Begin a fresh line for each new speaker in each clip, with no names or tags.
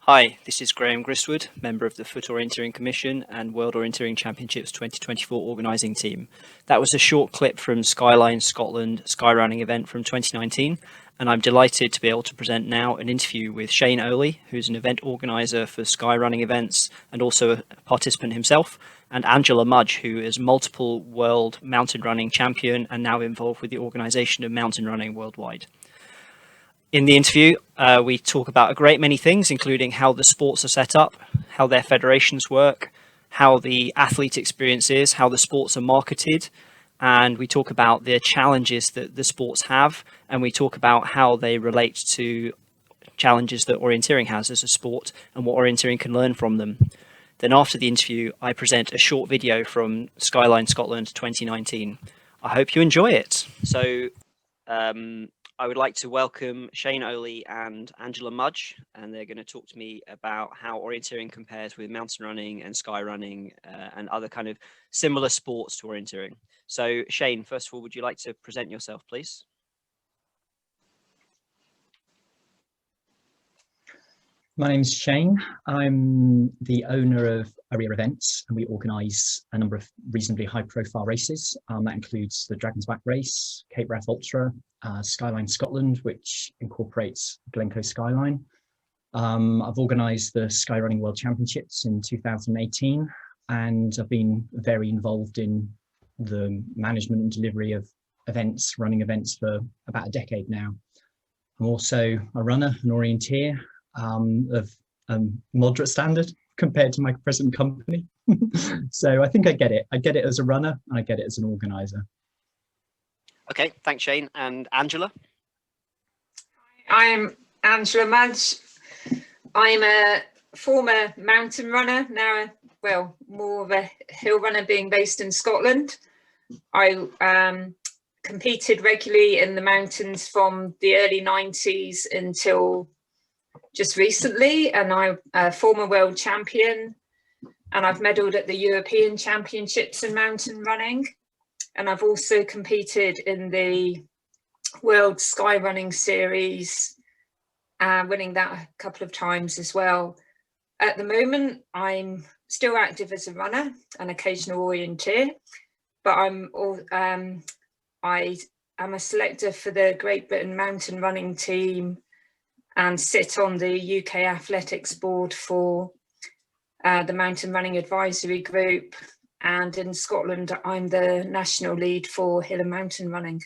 Hi, this is Graham Gristwood, member of the Foot Orienteering Commission and World Orienteering Championships 2024 organising team. That was a short clip from Skyline Scotland Skyrunning event from 2019, and I'm delighted to be able to present now an interview with Shane Oley, who's an event organiser for Skyrunning events and also a participant himself, and Angela Mudge, who is multiple world mountain running champion and now involved with the organisation of mountain running worldwide. In the interview, we talk about a great many things, including how the sports are set up, how their federations work, how the athlete experience is, how the sports are marketed, and we talk about the challenges that the sports have, and we talk about how they relate to challenges that orienteering has as a sport and what orienteering can learn from them. Then after the interview, I present a short video from Skyline Scotland 2019. I hope you enjoy it. So, I would like to welcome Shane Oley and Angela Mudge, and they're going to talk to me about how orienteering compares with mountain running and skyrunning and other kind of similar sports to orienteering. So Shane, first of all, would you like to present yourself, please?
My name's Shane. I'm the owner of Area Events, and we organise a number of reasonably high-profile races. That includes the Dragon's Back race, Cape Wrath Ultra, Skyline Scotland, which incorporates Glencoe Skyline. I've organised the Skyrunning World Championships in 2018, and I've been very involved in the management and delivery of events, running events for about a decade now. I'm also a runner, an orienteer, of moderate standard compared to my present company. So I think I get it. I get it as a runner and I get it as an organizer.
Okay, thanks Shane. And Angela?
I'm Angela Mudge. I'm a former mountain runner, now more of a hill runner, being based in Scotland. I competed regularly in the mountains from the early 90s until just recently, and I'm a former world champion, and I've medalled at the European Championships in mountain running, and I've also competed in the World Skyrunning Series, winning that a couple of times as well. At the moment, I'm still active as a runner, an occasional orienteer, but I am a selector for the Great Britain mountain running team and sit on the UK Athletics Board for the Mountain Running Advisory Group. And in Scotland, I'm the national lead for hill and mountain running.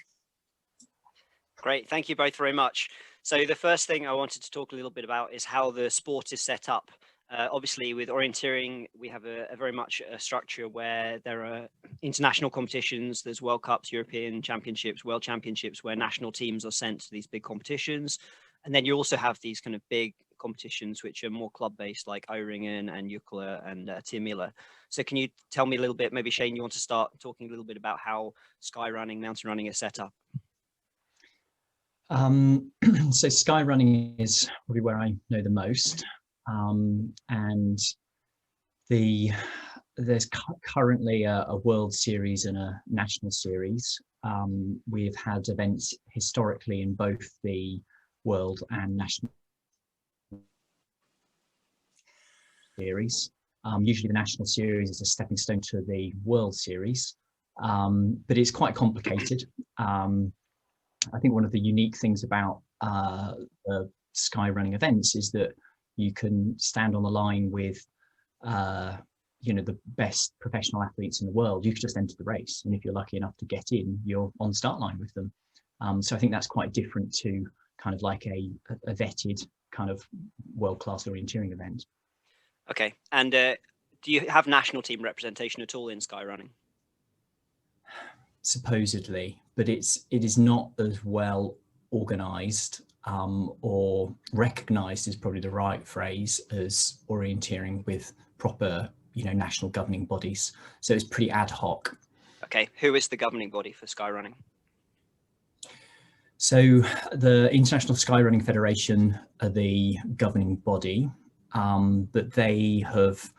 Great, thank you both very much. So the first thing I wanted to talk a little bit about is how the sport is set up. Obviously, with orienteering, we have a very much a structure where there are international competitions, there's World Cups, European Championships, World Championships, where national teams are sent to these big competitions. And then you also have these kind of big competitions, which are more club-based, like O-Ringen and Jukola and Tiamila. So can you tell me a little bit, maybe Shane, you want to start talking a little bit about how skyrunning, mountain running is set up?
So skyrunning is probably where I know the most. And there's currently a World Series and a National Series. We've had events historically in both the World and National Series. Usually the National Series is a stepping stone to the World Series, but it's quite complicated. I think one of the unique things about the skyrunning events is that you can stand on the line with the best professional athletes in the world. You can just enter the race, and if you're lucky enough to get in, you're on the start line with them. So I think that's quite different to kind of like a vetted kind of world-class orienteering event.
Okay, and do you have national team representation at all in skyrunning?
Supposedly, but it is not as well organized or recognized is probably the right phrase as orienteering with proper national governing bodies. So it's pretty ad hoc.
Okay, who is the governing body for skyrunning?
So the International Skyrunning Federation are the governing body, but they have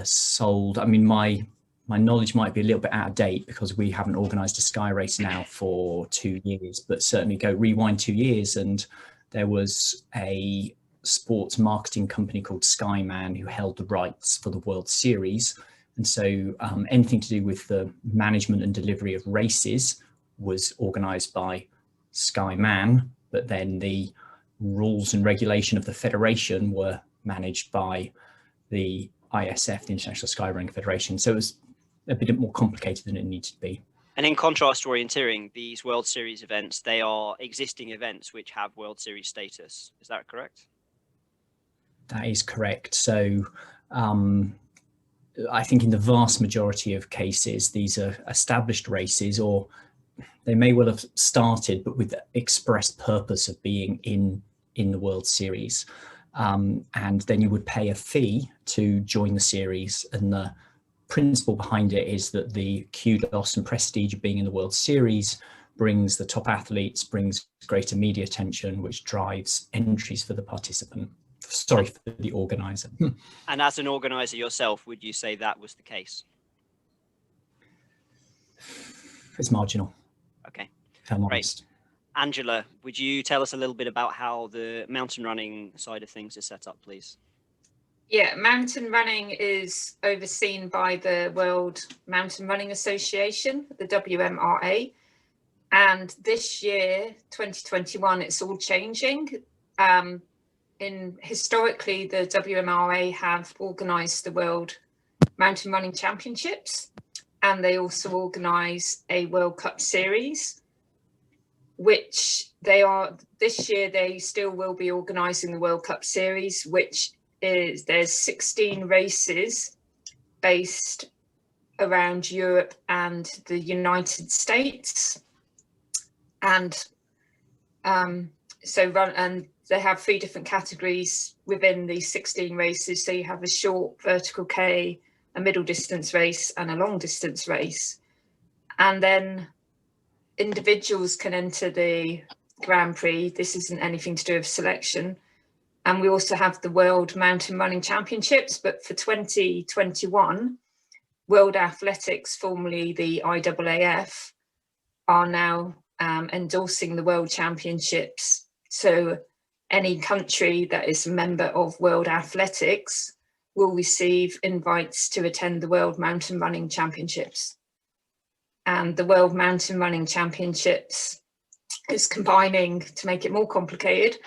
sold, I mean, my knowledge might be a little bit out of date because we haven't organised a sky race now for 2 years, but certainly go rewind 2 years and there was a sports marketing company called Skyman, who held the rights for the World Series. And so anything to do with the management and delivery of races was organised by Skyman, but then the rules and regulation of the federation were managed by the ISF, the International Skyrunning Federation. So it was a bit more complicated than it needed to be.
And in contrast to orienteering, these World Series events, they are existing events which have World Series status. Is that correct?
That is correct. So I think in the vast majority of cases, these are established races, or they may well have started, but with the express purpose of being in the World Series. And then you would pay a fee to join the series. And the principle behind it is that the kudos and prestige of being in the World Series brings the top athletes, brings greater media attention, which drives entries for the participant. Sorry, for the organizer.
And as an organizer yourself, would you say that was the case?
It's marginal.
Okay,
if I'm honest.
Great. Angela, would you tell us a little bit about how the mountain running side of things is set up, please?
Yeah, mountain running is overseen by the World Mountain Running Association, the WMRA. And this year, 2021, it's all changing. Historically, the WMRA have organised the World Mountain Running Championships, and they also organise a World Cup Series, which this year they still will be organising the World Cup Series, which is, there's 16 races based around Europe and the United States. And they have 3 different categories within these 16 races. So you have a short vertical K, a middle distance race, and a long distance race. And then individuals can enter the Grand Prix. This isn't anything to do with selection. And we also have the World Mountain Running Championships. But for 2021, World Athletics, formerly the IAAF, are now endorsing the World Championships. So any country that is a member of World Athletics will receive invites to attend the World Mountain Running Championships. And the World Mountain Running Championships is combining, to make it more complicated,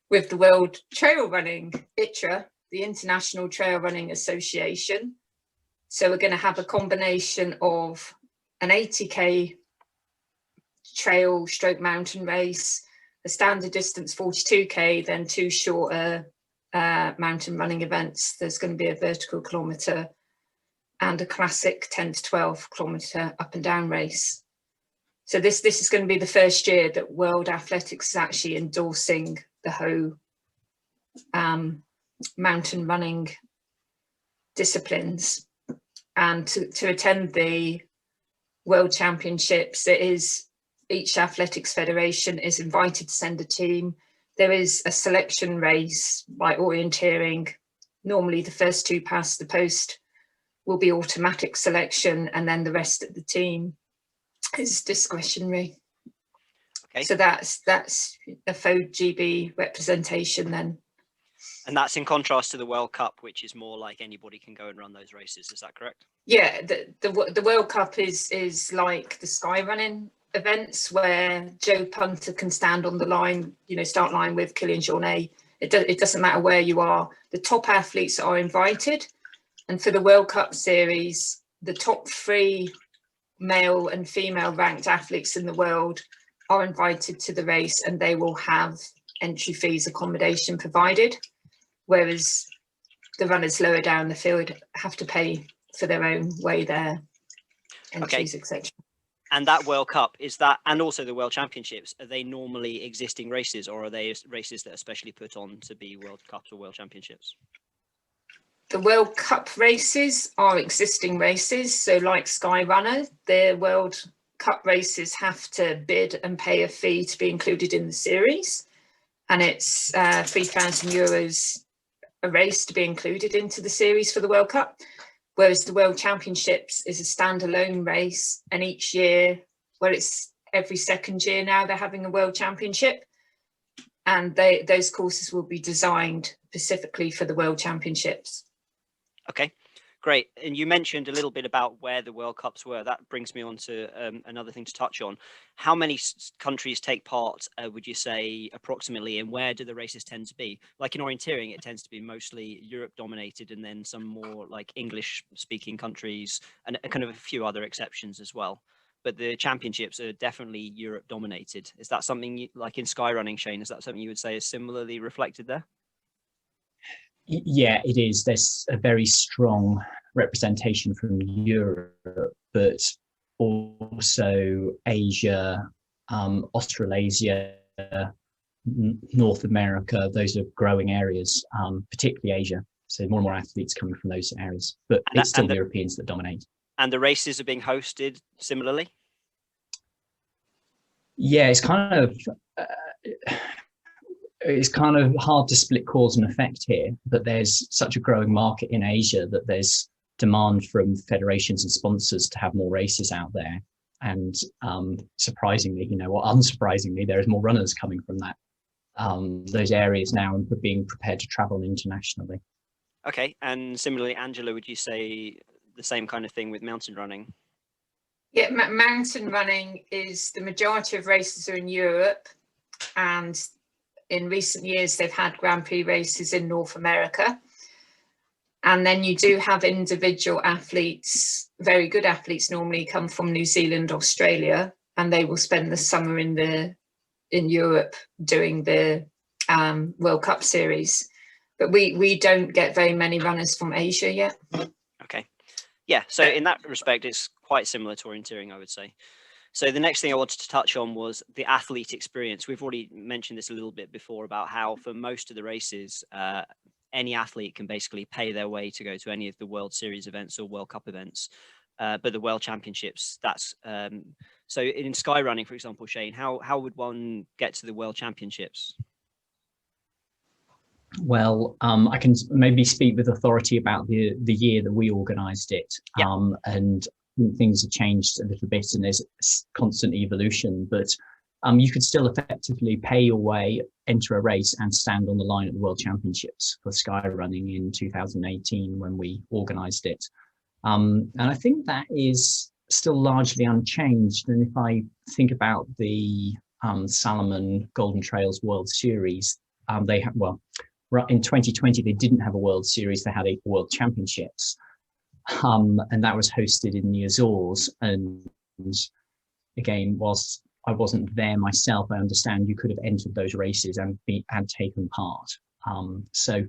with the World Trail Running, ITRA, the International Trail Running Association. So we're going to have a combination of an 80k trail stroke mountain race, a standard distance 42k, then 2 shorter mountain running events. There's going to be a vertical kilometre and a classic 10 to 12 kilometre up and down race. So this is going to be the first year that World Athletics is actually endorsing the whole mountain running disciplines. And to attend the World Championships, each athletics federation is invited to send a team. There is a selection race by orienteering. Normally the first 2 past the post will be automatic selection, and then the rest of the team is discretionary.
Okay.
So that's a FOGB representation then.
And that's in contrast to the World Cup, which is more like anybody can go and run those races. Is that correct?
Yeah, the World Cup is like the skyrunning events where Joe Punter can stand on the line, start line with Kilian Jornet. It doesn't matter where you are. The top athletes are invited. And for the World Cup series, the top 3 male and female ranked athletes in the world are invited to the race, and they will have entry fees, accommodation provided, whereas the runners lower down the field have to pay for their own way there, entries, etc.
And that World Cup, and also the World Championships, are they normally existing races, or are they races that are specially put on to be World Cups or World Championships?
The World Cup races are existing races. So like Skyrunner, the World Cup races have to bid and pay a fee to be included in the series. And it's €3,000 a race to be included into the series for the World Cup. Whereas the World Championships is a standalone race, and each year, it's every second year now they're having a World Championship. and those courses will be designed specifically for the World Championships.
Okay, great. And you mentioned a little bit about where the World Cups were. That brings me on to another thing to touch on. How many countries take part, would you say, approximately, and where do the races tend to be? Like in orienteering, it tends to be mostly Europe dominated, and then some more like English speaking countries, and kind of a few other exceptions as well. But the championships are definitely Europe dominated. Is that something like in skyrunning, Shane? Is that something you would say is similarly reflected there?
Yeah, it is. There's a very strong representation from Europe, but also Asia, Australasia, North America. Those are growing areas, particularly Asia. So more and more athletes coming from those areas, but it's still the Europeans that dominate.
And the races are being hosted similarly?
Yeah, it's kind of hard to split cause and effect here, but there's such a growing market in Asia that there's demand from federations and sponsors to have more races out there. And surprisingly, or unsurprisingly, there is more runners coming from those areas now and being prepared to travel internationally.
Okay, and similarly, Angela, would you say the same kind of thing with mountain running?
Yeah, mountain running is the majority of races are in Europe, and in recent years they've had Grand Prix races in North America. And then you do have individual athletes, very good athletes normally come from New Zealand, Australia, and they will spend the summer in Europe doing the World Cup series. But we don't get very many runners from Asia yet.
Okay. Yeah, so in that respect, it's quite similar to orienteering, I would say. So the next thing I wanted to touch on was the athlete experience. We've already mentioned this a little bit before about how for most of the races, any athlete can basically pay their way to go to any of the World Series events or World Cup events. But the World Championships, that's so in skyrunning, for example, Shane, how would one get to the World Championships?
Well, I can maybe speak with authority about the year that we organised it,
yeah.
And things have changed a little bit, and there's constant evolution. But you could still effectively pay your way, enter a race, and stand on the line at the World Championships for skyrunning in 2018 when we organised it. And I think that is still largely unchanged. And if I think about the Salomon Golden Trails World Series, they have in 2020, they didn't have a World Series, they had a World Championships. And that was hosted in the Azores. And again, whilst I wasn't there myself, I understand you could have entered those races and taken part. So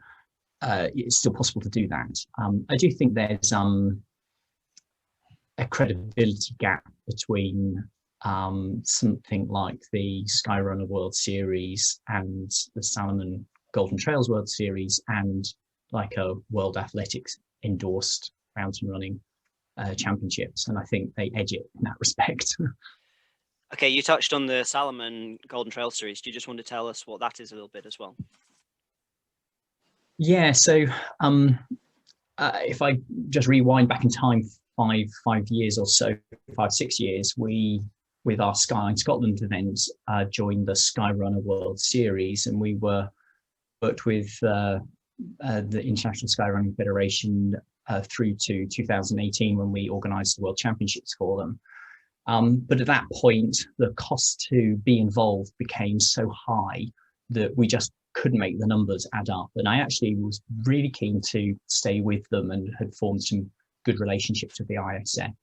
it's still possible to do that. I do think there's a credibility gap between something like the Skyrunner World Series and the Salomon Golden Trails World Series and like a World Athletics endorsed mountain running championships. And I think they edge it in that respect.
Okay, you touched on the Salomon Golden Trail Series. Do you just want to tell us what that is a little bit as well?
Yeah, so if I just rewind back in time 5 years or so, 5-6 years, we, with our Skyline Scotland events, joined the Skyrunner World Series, and we worked with the International Skyrunning Federation through to 2018 when we organised the World Championships for them. But at that point, the cost to be involved became so high that we just couldn't make the numbers add up. And I actually was really keen to stay with them and had formed some good relationships with the ISF.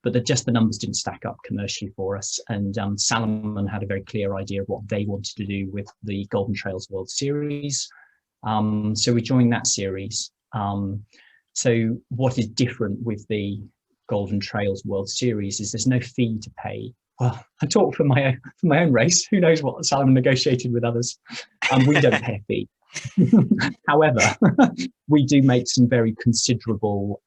But the numbers didn't stack up commercially for us. And Salomon had a very clear idea of what they wanted to do with the Golden Trails World Series. So we joined that series. So what is different with the Golden Trails World Series is there's no fee to pay. Well, I talk for my own race. Who knows what Salomon negotiated with others? We don't pay a fee. However, we do make some very considerable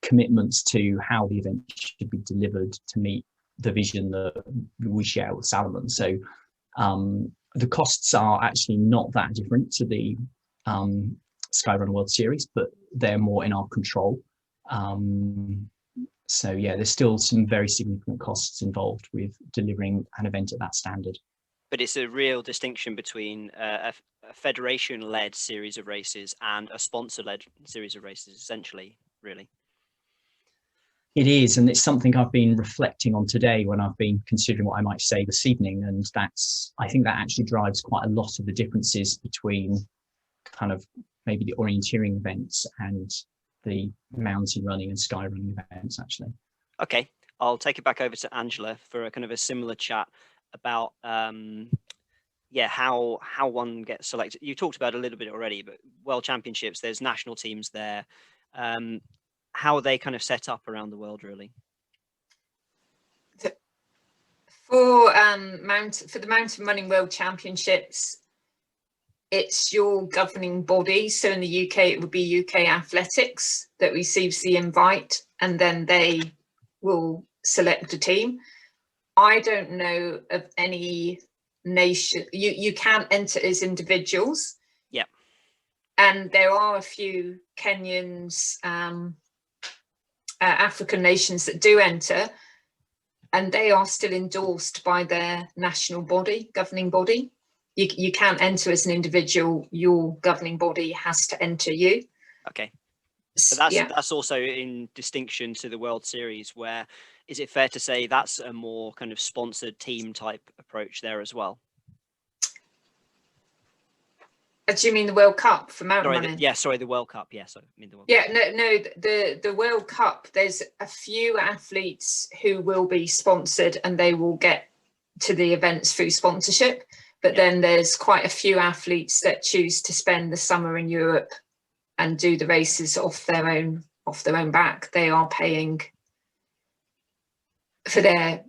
commitments to how the event should be delivered to meet the vision that we share with Salomon. So the costs are actually not that different to the Skyrunner World Series, but they're more in our control. So yeah, there's still some very significant costs involved with delivering an event at that standard.
But it's a real distinction between a federation-led series of races and a sponsor-led series of races, essentially, really.
It is, and it's something I've been reflecting on today when I've been considering what I might say this evening. And I think that actually drives quite a lot of the differences between kind of maybe the orienteering events and the mountain running and sky running events, actually.
Okay, I'll take it back over to Angela for a kind of a similar chat about how one gets selected. You talked about it a little bit already, but World Championships, there's national teams there. How are they kind of set up around the world, really?
For the Mountain Running World Championships, it's your governing body. So in the UK, it would be UK Athletics that receives the invite, and then they will select a team. I don't know of any nation. You can enter as individuals.
Yeah.
And there are a few Kenyans, African nations that do enter, and they are still endorsed by their national body, governing body. You can't enter as an individual. Your governing body has to enter you.
Okay. But that's also in distinction to the World Series, where is it fair to say that's a more kind of sponsored team type approach there as well?
Do you mean the World Cup for mountain running?
The World Cup. Yes, I mean the World
Cup. No. The World Cup. There's a few athletes who will be sponsored, and they will get to the events through sponsorship. But then there's quite a few athletes that choose to spend the summer in Europe and do the races off their own back. They are paying for their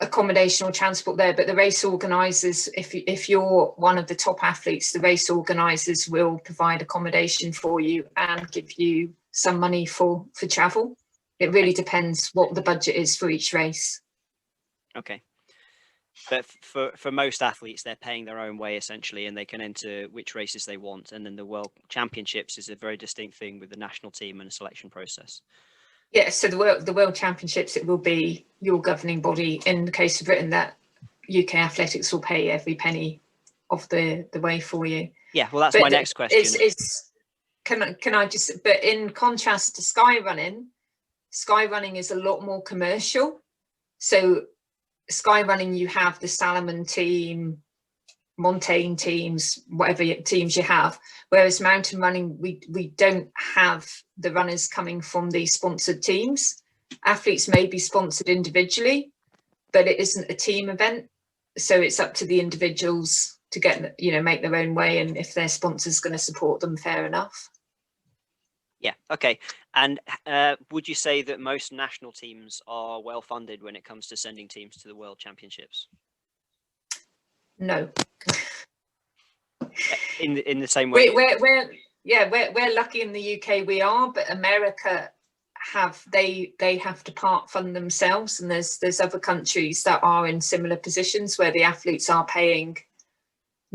accommodation or transport there, but the race organisers, if you're one of the top athletes, the race organisers will provide accommodation for you and give you some money for travel. It really depends what the budget is for each race.
Okay. But for most athletes, they're paying their own way essentially, and they can enter which races they want. And then the World Championships is a very distinct thing with the national team and a selection process.
Yeah, so the World Championships, it will be your governing body. In the case of Britain, that UK Athletics will pay every penny of the way for you.
Yeah, well, that's my next question.
Can I just? But in contrast to Skyrunning is a lot more commercial. So Skyrunning, you have the Salomon team, Montaigne teams, whatever teams you have, whereas mountain running, we don't have the runners coming from these sponsored teams. Athletes may be sponsored individually, but it isn't a team event, so it's up to the individuals to get, make their own way, and if their sponsor's going to support them, fair enough.
Yeah, okay. And would you say that most national teams are well funded when it comes to sending teams to the World Championships?
No.
In the same way.
We're lucky in the UK, we are, but America they have to part fund themselves, and there's other countries that are in similar positions where the athletes are paying.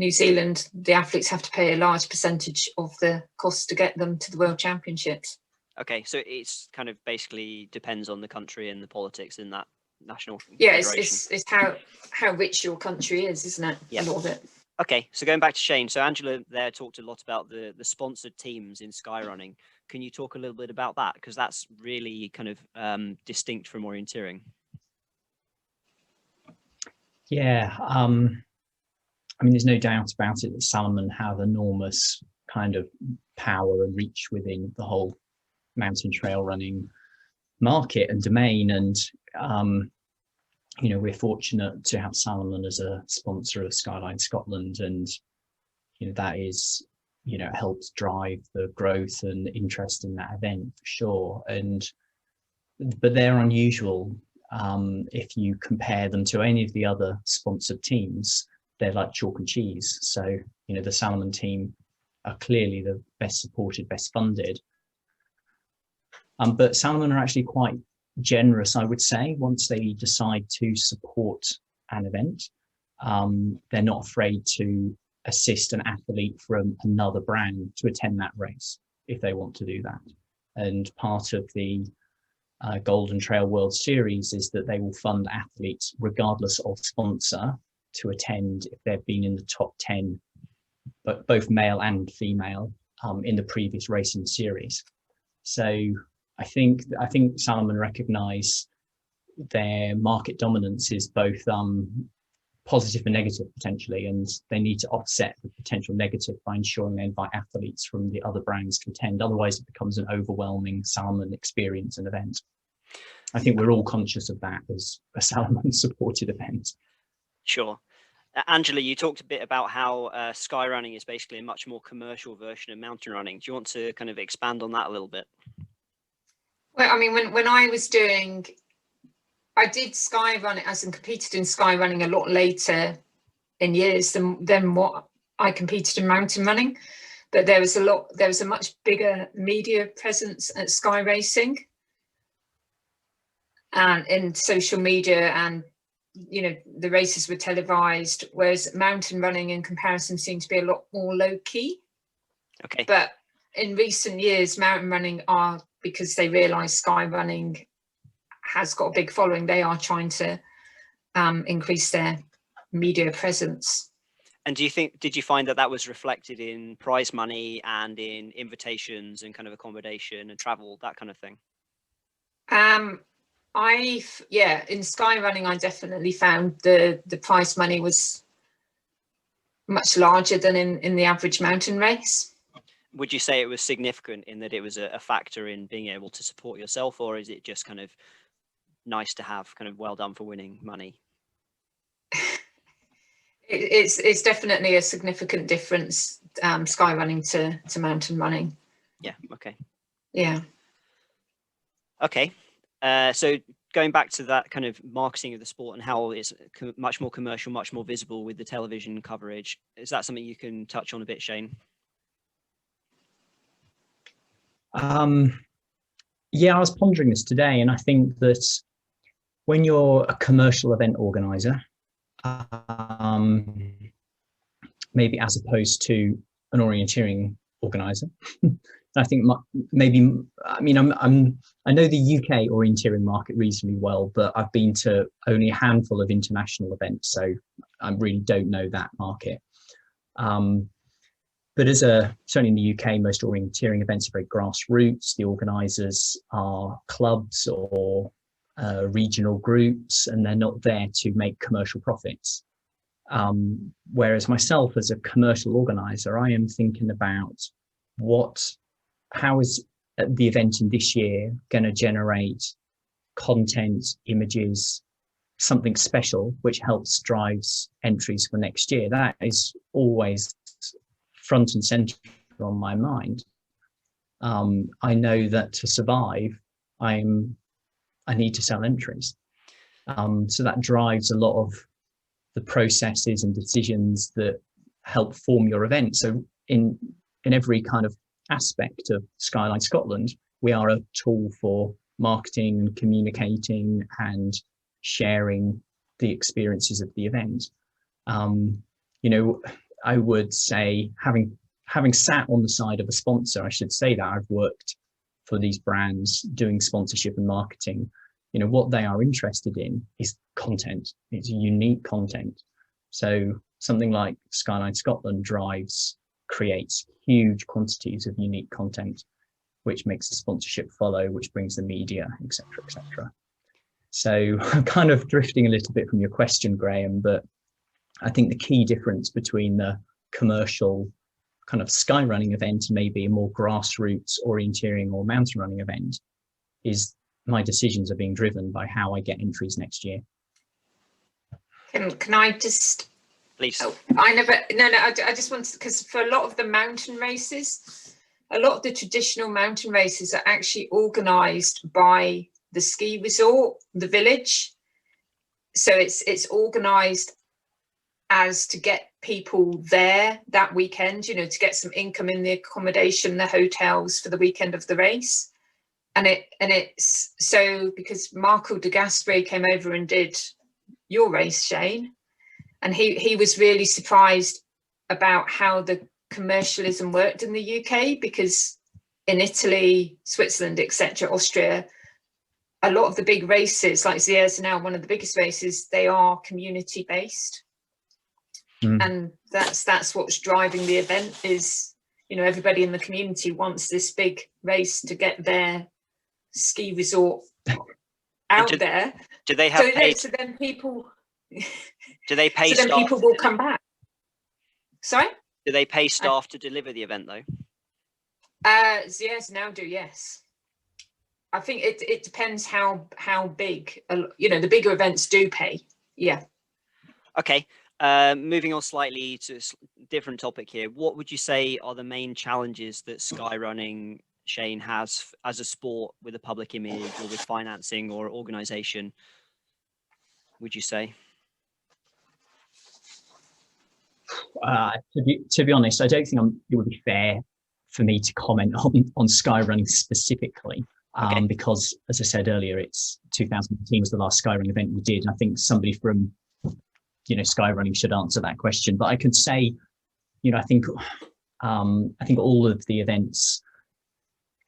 New Zealand, the athletes have to pay a large percentage of the cost to get them to the World Championships.
Okay, so it's kind of basically depends on the country and the politics in that national
federation. It's how rich your country is, isn't it?
Yeah.
A lot of it.
Okay, so going back to Shane, so Angela there talked a lot about the sponsored teams in skyrunning. Can you talk a little bit about that? Because that's really kind of distinct from orienteering.
Yeah, I mean, there's no doubt about it that Salomon have enormous kind of power and reach within the whole mountain trail running market and domain. And, we're fortunate to have Salomon as a sponsor of Skyline Scotland. And, that is, helps drive the growth and interest in that event for sure. But they're unusual. If you compare them to any of the other sponsored teams, they're like chalk and cheese. So, the Salomon team are clearly the best supported, best funded. But Salomon are actually quite generous, I would say, once they decide to support an event. They're not afraid to assist an athlete from another brand to attend that race if they want to do that. And part of the Golden Trail World Series is that they will fund athletes regardless of sponsor to attend if they've been in the top 10, but both male and female, in the previous racing series. So I think Salomon recognise their market dominance is both positive and negative potentially, and they need to offset the potential negative by ensuring they invite athletes from the other brands to attend. Otherwise, it becomes an overwhelming Salomon experience and event. I think we're all conscious of that as a Salomon supported event.
Sure. Angela, you talked a bit about how skyrunning is basically a much more commercial version of mountain running. Do you want to kind of expand on that a little bit?
Well, I mean, when I was doing, I did skyrunning as in competed in skyrunning a lot later in years than what I competed in mountain running. But there was a much bigger media presence at sky racing and in social media, and you know, the races were televised, whereas mountain running in comparison seemed to be a lot more low key.
Okay.
But in recent years, mountain running are, because they realise sky running has got a big following, they are trying to increase their media presence.
And did you find that was reflected in prize money and in invitations and kind of accommodation and travel, that kind of thing? In skyrunning, I definitely found the prize money was much larger than in the average mountain race. Would you say it was significant in that it was a factor in being able to support yourself, or is it just kind of nice to have, kind of well done for winning money?
It's definitely a significant difference, skyrunning to mountain running.
Yeah. Okay.
Yeah.
Okay. So going back to that kind of marketing of the sport and how it's much more commercial, much more visible with the television coverage, is that something you can touch on a bit, Shane?
Yeah, I was pondering this today, and I think that when you're a commercial event organizer, maybe as opposed to an orienteering organizer, I think maybe, I mean, I know the UK orienteering market reasonably well, but I've been to only a handful of international events, so I really don't know that market. But certainly in the UK, most orienteering events are very grassroots. The organisers are clubs or regional groups, and they're not there to make commercial profits. Whereas myself as a commercial organizer, I am thinking about how is the event in this year going to generate content, images, something special, which drives entries for next year. That is always front and center on my mind. I know that to survive, I need to sell entries. So that drives a lot of the processes and decisions that help form your event. So in every kind of aspect of Skyline Scotland, we are a tool for marketing and communicating and sharing the experiences of the event. You know, I would say, having sat on the side of a sponsor, I should say that I've worked for these brands doing sponsorship and marketing. You know, what they are interested in is content. It's unique content. So something like Skyline Scotland creates huge quantities of unique content, which makes the sponsorship follow, which brings the media, etc., etc. So I'm kind of drifting a little bit from your question, Graham, but I think the key difference between the commercial kind of skyrunning event and maybe a more grassroots orienteering or mountain running event is my decisions are being driven by how I get entries next year.
Can I just...
Please.
Oh, I just wanted, because for a lot of the mountain races, a lot of the traditional mountain races are actually organised by the ski resort, the village. So it's organised as to get people there that weekend, you know, to get some income in the accommodation, the hotels for the weekend of the race. And it's so, because Marco de Gasperi came over and did your race, Shane, and he was really surprised about how the commercialism worked in the UK, because in Italy, Switzerland, etc., Austria, a lot of the big races, like Zier's now one of the biggest races, they are community based. And that's what's driving the event is, you know, everybody in the community wants this big race to get their ski resort out there.
Do they have paid?
So then people.
Do they pay?
So then people will come back. Sorry.
Do they pay staff to deliver the event though?
Yes, now do, yes. I think it depends how big, you know, the bigger events do pay. Yeah.
Okay. Moving on slightly to a different topic here. What would you say are the main challenges that skyrunning, Shane, has as a sport with a public image or with financing or organisation, would you say?
To be honest, I don't think it would be fair for me to comment on skyrunning specifically, because, as I said earlier, it's 2018 was the last skyrunning event we did. I think somebody from, you know, skyrunning should answer that question. But I could say, you know, I think all of the events,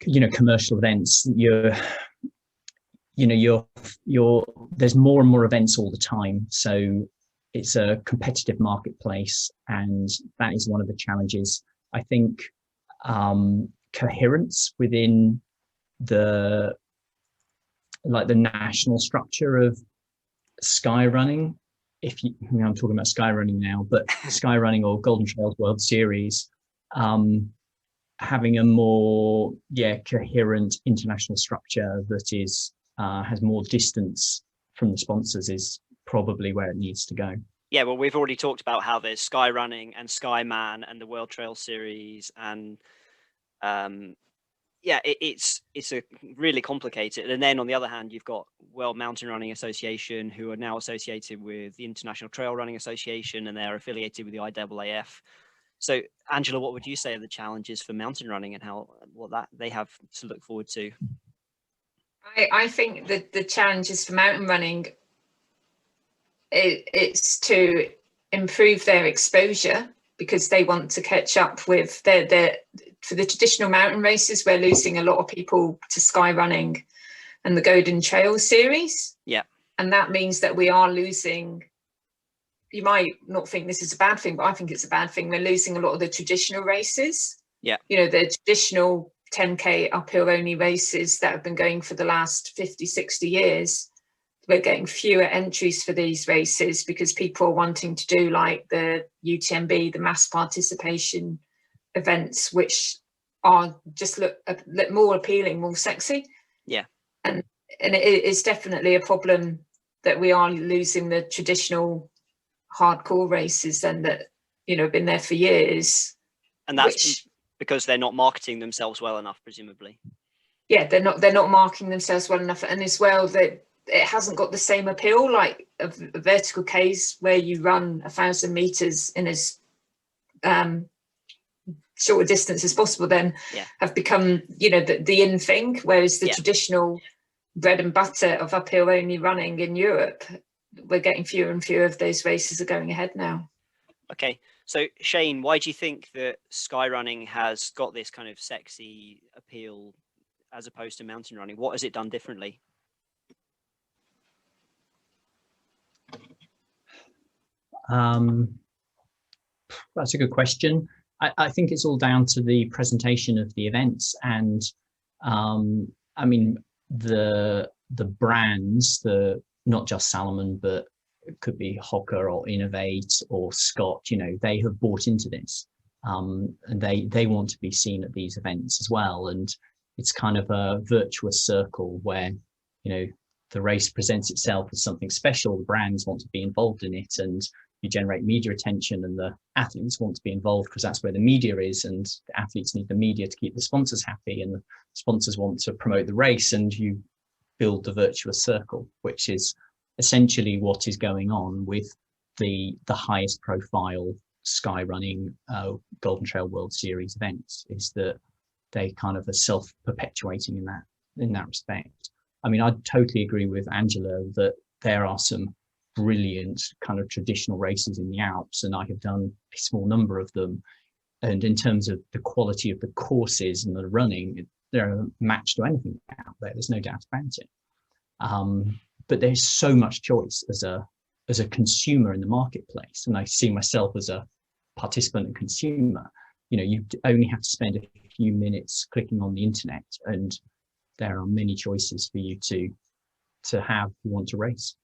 you know, commercial events, there's more and more events all the time. So it's a competitive marketplace, and that is one of the challenges. I think coherence within the national structure of skyrunning. I'm talking about skyrunning now, but skyrunning or Golden Trails World Series, having a more coherent international structure that is has more distance from the sponsors is probably where it needs to go.
Yeah, well, we've already talked about how there's Skyrunning and Skyman and the World Trail Series, and it's a really complicated. And then on the other hand, you've got World Mountain Running Association, who are now associated with the International Trail Running Association, and they're affiliated with the IAAF. So, Angela, what would you say are the challenges for mountain running and what they have to look forward to?
I think that the challenges for mountain running, it's to improve their exposure, because they want to catch up with for the traditional mountain races. We're losing a lot of people to skyrunning and the Golden Trail Series.
Yeah.
And that means that we are losing, you might not think this is a bad thing, but I think it's a bad thing. We're losing a lot of the traditional races.
Yeah.
You know, the traditional 10K uphill only races that have been going for the last 50, 60 years. We're getting fewer entries for these races because people are wanting to do like the UTMB, the mass participation events, which are just look more appealing, more sexy.
Yeah.
And it is definitely a problem that we are losing the traditional hardcore races and that, you know, been there for years.
And that's because they're not marketing themselves well enough, presumably.
Yeah, they're not marketing themselves well enough, and as well that it hasn't got the same appeal like a vertical case where you run 1,000 meters in as short a distance as possible. Then have become, you know, the in thing, whereas the traditional bread and butter of uphill only running in Europe, we're getting fewer and fewer of those races are going ahead now.
Okay, so Shane, why do you think that skyrunning has got this kind of sexy appeal as opposed to mountain running? What has it done differently?
That's a good question. I think it's all down to the presentation of the events, and I mean the brands, not just Salomon, but it could be Hocker or Innovate or Scott. You know, they have bought into this, and they want to be seen at these events as well. And it's kind of a virtuous circle where, you know, the race presents itself as something special. The brands want to be involved in it, and you generate media attention, and the athletes want to be involved because that's where the media is, and the athletes need the media to keep the sponsors happy, and the sponsors want to promote the race, and you build the virtuous circle, which is essentially what is going on with the highest profile skyrunning Golden Trail World Series events, is that they kind of are self-perpetuating in that respect. I mean, I totally agree with Angela that there are some brilliant kind of traditional races in the Alps, and I have done a small number of them. And in terms of the quality of the courses and the running, they're a match to anything out there. There's no doubt about it. But there's so much choice as a as a consumer in the marketplace, and I see myself as a participant and consumer. You only have to spend a few minutes clicking on the internet, and there are many choices for you to have if you want to race.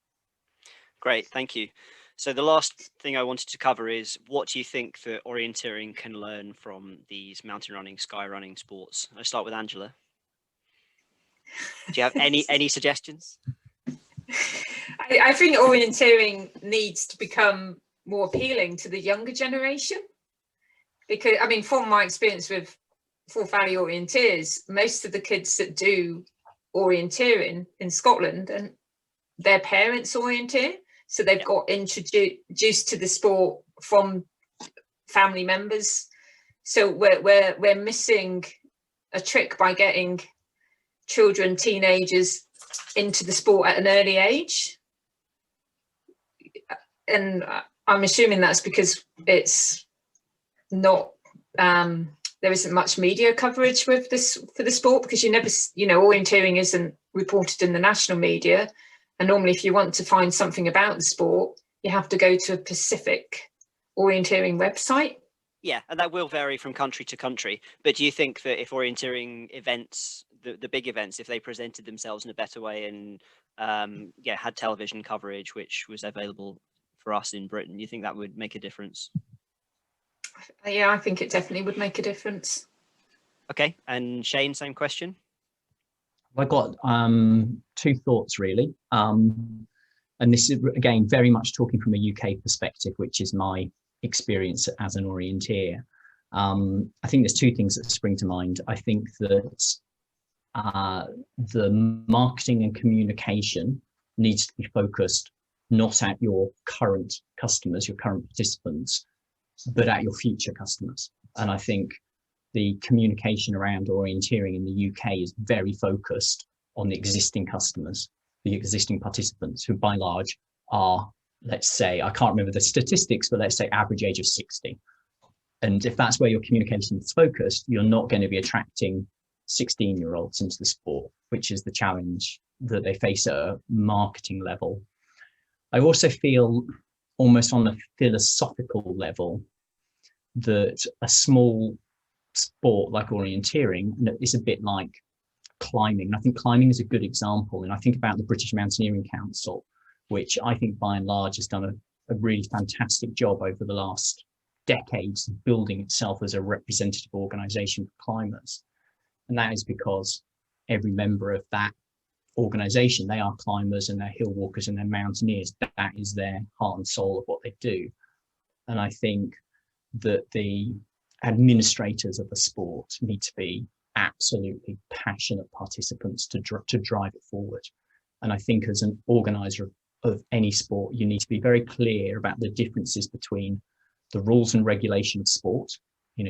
Great, thank you. So the last thing I wanted to cover is, what do you think that orienteering can learn from these mountain running, sky running sports? I start with Angela. Do you have any suggestions?
I think orienteering needs to become more appealing to the younger generation, because I mean, from my experience with Forth Valley Orienteers, most of the kids that do orienteering in Scotland, and their parents orienteer, so they've got introduced to the sport from family members. So we're missing a trick by getting children, teenagers into the sport at an early age. And I'm assuming that's because it's not, there isn't much media coverage with this for the sport, because you never, orienteering isn't reported in the national media. And normally if you want to find something about the sport, you have to go to a specific orienteering website.
Yeah, and that will vary from country to country. But do you think that if orienteering events, the big events, if they presented themselves in a better way and had television coverage, which was available for us in Britain, you think that would make a difference?
Yeah, I think it definitely would make a difference.
Okay, and Shane, same question.
I've got two thoughts really. And this is, again, very much talking from a UK perspective, which is my experience as an orienteer. I think there's two things that spring to mind. I think that the marketing and communication needs to be focused not at your current customers, your current participants, but at your future customers. And I think the communication around orienteering in the UK is very focused on the existing customers, the existing participants, who by and large are, let's say, I can't remember the statistics, but let's say average age of 60. And if that's where your communication is focused, you're not going to be attracting 16-year-olds into the sport, which is the challenge that they face at a marketing level. I also feel, almost on a philosophical level, that a small sport like orienteering is a bit like climbing. I think climbing is a good example. And I think about the British Mountaineering Council, which I think by and large has done a really fantastic job over the last decades of building itself as a representative organisation for climbers. And that is because every member of that organisation, they are climbers and they're hill walkers and they're mountaineers. That is their heart and soul of what they do. And I think that the administrators of the sport need to be absolutely passionate participants to drive it forward. And I think as an organizer of any sport, you need to be very clear about the differences between the rules and regulation of sport,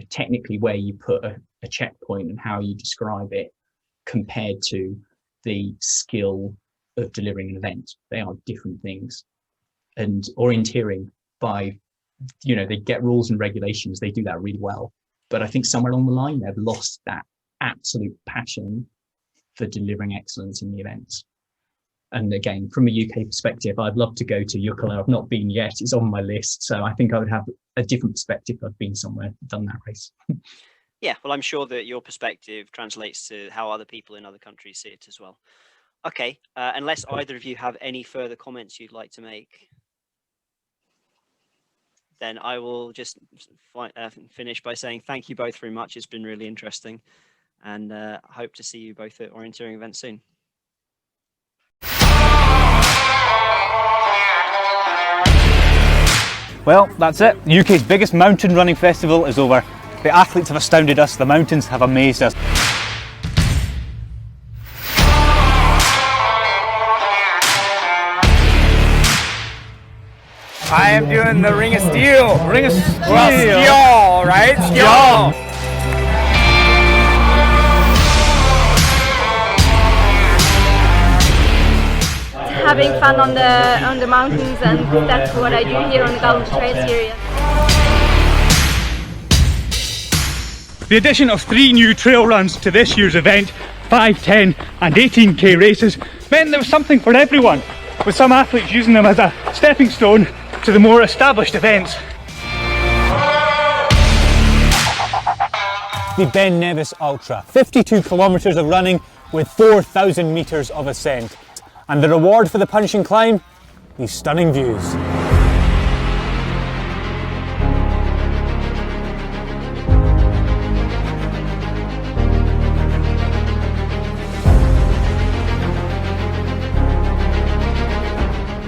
technically where you put a checkpoint and how you describe it, compared to the skill of delivering an event. They are different things. And orienteering, they get rules and regulations, they do that really well. But I think somewhere along the line, they've lost that absolute passion for delivering excellence in the events. And again, from a UK perspective, I'd love to go to Jukola. I've not been yet. It's on my list. So I think I would have a different perspective if I'd been somewhere, done that race.
Yeah, well, I'm sure that your perspective translates to how other people in other countries see it as well. Okay, unless either of you have any further comments you'd like to make, then I will just finish by saying thank you both very much. It's been really interesting, and hope to see you both at orienteering events soon.
Well, that's it. The UK's biggest mountain running festival is over. The athletes have astounded us, the mountains have amazed us.
I am doing the Ring of Steel. Ring of Steel. Well, steel, right? Steel.
Having fun on the mountains, and that's what I do here on the Gallup Trails area.
The addition of 3 new trail runs to this year's event, 5, 10 and 18k races, meant there was something for everyone. with some athletes using them as a stepping stone to the more established events.
The Ben Nevis Ultra, 52 kilometres of running with 4,000 metres of ascent. And the reward for the punishing climb? These stunning views.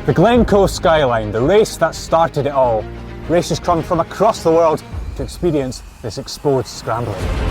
The Glencoe Skyline, the race that started it all. Racers come from across the world to experience this exposed scrambling.